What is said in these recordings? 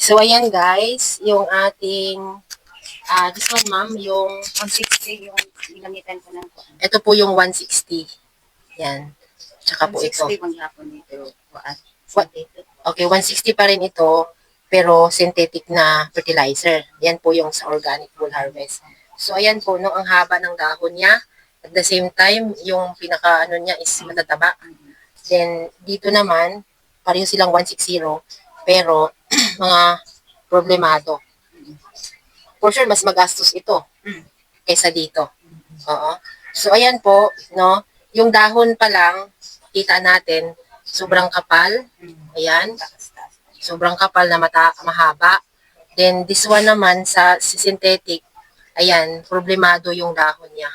So, ayan guys, yung ating, this one ma'am, yung 160 yung ginamitan ko ng ito po yung 160. Yan. Tsaka po ito. 160 maghapon nito. Okay, 160 pa rin ito, pero synthetic na fertilizer. Yan po yung sa organic full harvest. So, ayan po, no, ang haba ng dahon niya. At the same time, yung pinaka, ano niya is matataba. Then, dito naman, pareho silang 160, pero mga problemado. For sure, mas magastos ito kaysa dito. Oo. So, ayan po, no, yung dahon pa lang, kita natin, sobrang kapal. Ayan. Sobrang kapal na mahaba. Then, this one naman sa synthetic, ayan, problemado yung dahon niya.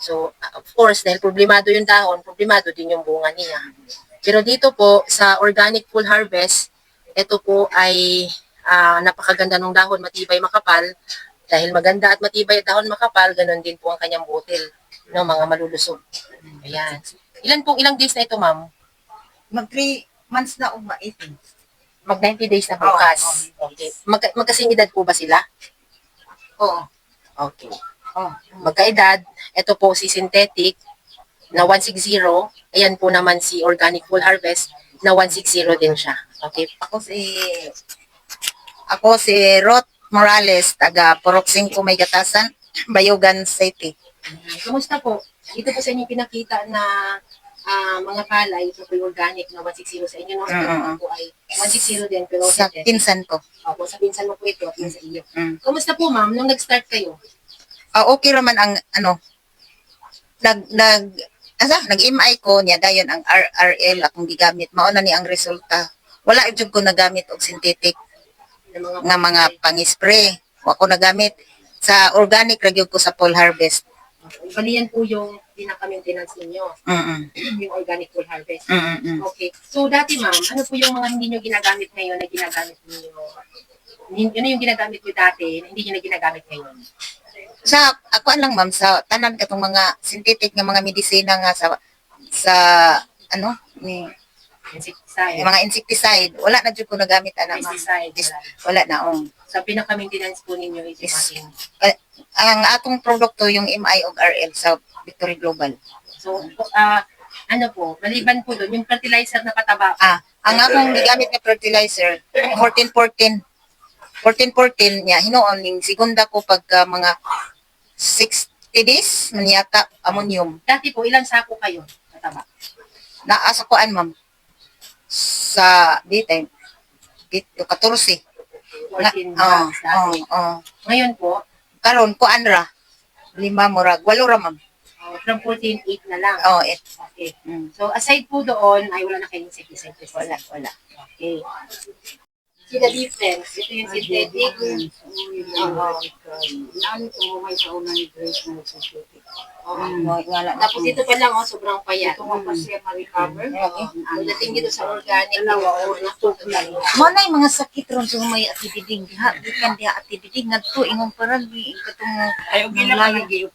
So, of course, dahil problemado yung dahon, problemado din yung bunga niya. Pero dito po, sa organic full harvest, ito po ay napakaganda ng dahon, matibay, makapal. Dahil maganda at matibay at dahon makapal, ganun din po ang kanyang butil, no, mga malulusog. Ayan. Ilang days na ito, ma'am? Mag 3 months na umait. Mag 90 days na bukas. Okay. Magkasing edad po ba sila? Oo. Okay. Magkaedad, ito po si synthetic na 160, ayan po naman si organic full harvest na 160 din siya. Okay. Ako si Rod Morales, taga Purok 5 May Gatasan, Bayugan City. Kumusta po? Ito po sa inyo pinakita na mga palay, ito po yung organic na 160 sa inyo. No? Ito po ay 160 din, pero Sa pinsan ko. Opo, sa pinsan mo po ito at sa iyo. Kumusta po ma'am, nung nag-start kayo? Okay raman ang nag-MI ko niya dayon ang RRL akong gigamit mao na ni ang resulta. Wala jud ko nagamit og synthetic nga mga pang-spray. Wa ko nagamit sa organic ra gyud ko sa full harvest. Bali yan po yung pinaka-maintenance ninyo. Yung organic full harvest. Okay. So dati ma'am, ano po yung mga hindi nyo ginagamit ngayon na ginagamit niyo? Ano yung ginagamit nyo dati na hindi nyo na ginagamit ngayon? Sa ako lang ma'am sa tanan katong mga synthetic nga mga medisina nga sa ano ni Insecticide. mga insecticide wala na jud ko nagamit ana ma'am. Pesticide. Wala na Sa pinaka-maintenance po ninyo is ating ang atong produkto yung MI ug RL sa Victory Global. So ano po, maliban po doon yung fertilizer na pataba. Ang akong gigamit na fertilizer 14-14 niya hinuon ning segunda ko pagka mga 60 days man yata ammonium. Dati po ilang sako kayo pataba? Naa sa kuan ma'am sa dito 14. 14 months dati. Ngayon po, Karon kuan ra 5 murag 8 ra ma'am. From 14, 8 na lang. Okay. So aside po doon ay wala na kayong insecticide. Wala. Okay. See the difference. Ito yung synthetic. Naan ko may sa una ni Grace na synthetic. Tapos ito pa lang, sobrang payat. Ito pa siya ma-recover. Pagdating dito sa organic, Mo na mga sakit ron sa may atibiding diha, ikan diha atibiding ngadto ingon parang katong Ayaw gila layo gyud